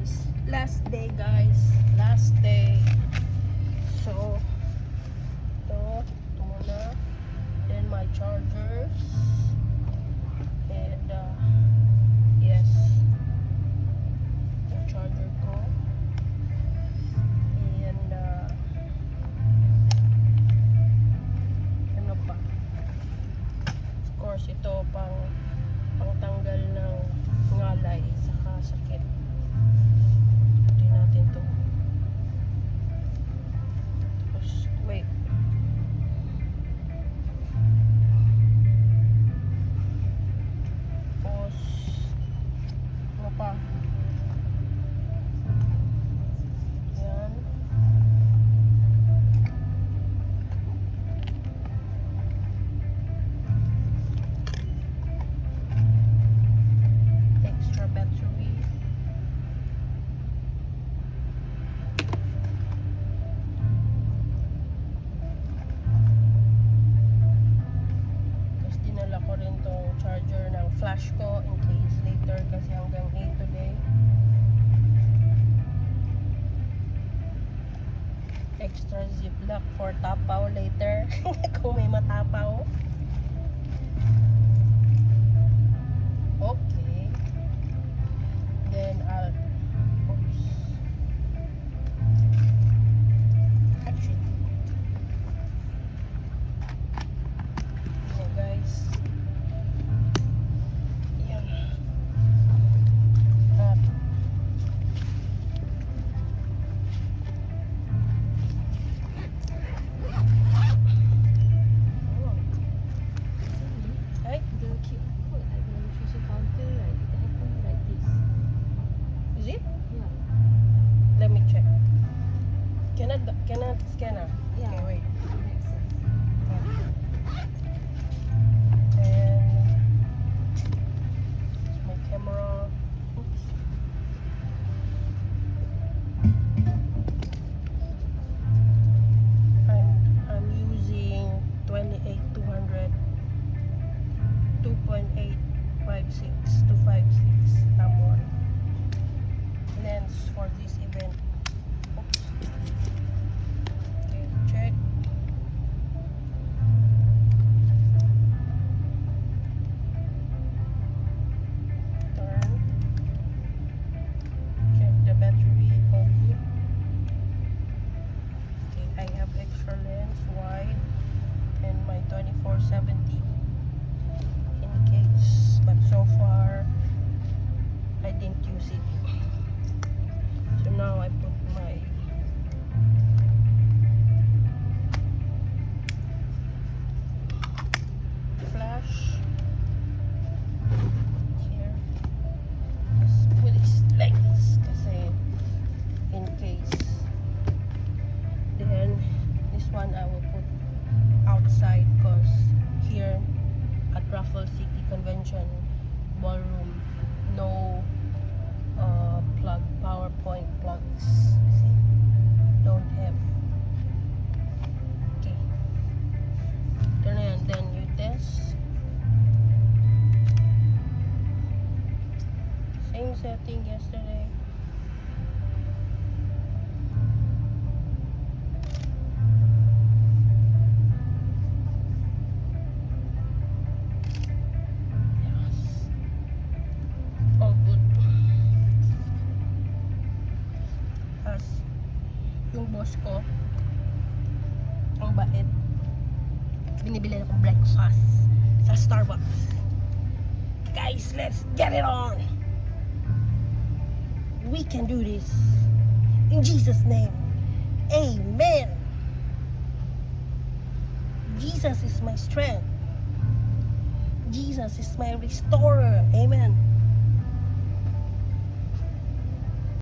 guys, last day so ito muna, then my chargers and yes, yung charger ko and ano pa, of course ito pang tanggal ng ngalay saka sakit. Ito natin to. Tapos, wait. Tapos, ano pa? Yan. Extra battery. Tapos dinala ko rin tong charger ng flash ko in case later kasi hanggang 8 today. Extra ziplock for tapaw later kung may matapaw. Okay. Then oops. Actually, yeah guys. Yeah. Hey, The QR code at the nutrition counter, right? It happened like this. is it? Yeah. Let me check. Cannot scan ah? Yeah. Okay, wait. Makes sense. And my camera. Oops. I'm using 28-200 2.856 to 56 M1 lens for this event. Oops. Okay, check. Turn. Check the battery. All good. Okay, I have extra lens wide and my 2470 in case, but so far I didn't use it. So now I put my flash here. Just put it like this kasi in case. Then this one I will put outside because here at Raffles City Convention Ballroom, no PowerPoint plugs. See? Don't have. Okay. Ito na yan. Then you test. Same setting yesterday. All good. Tapos, yung boss ko, ang bait, binibili na akong breakfast sa Starbucks. Guys, let's get it on! We can do this. In Jesus' name. Amen. Jesus is my strength. Jesus is my restorer. Amen.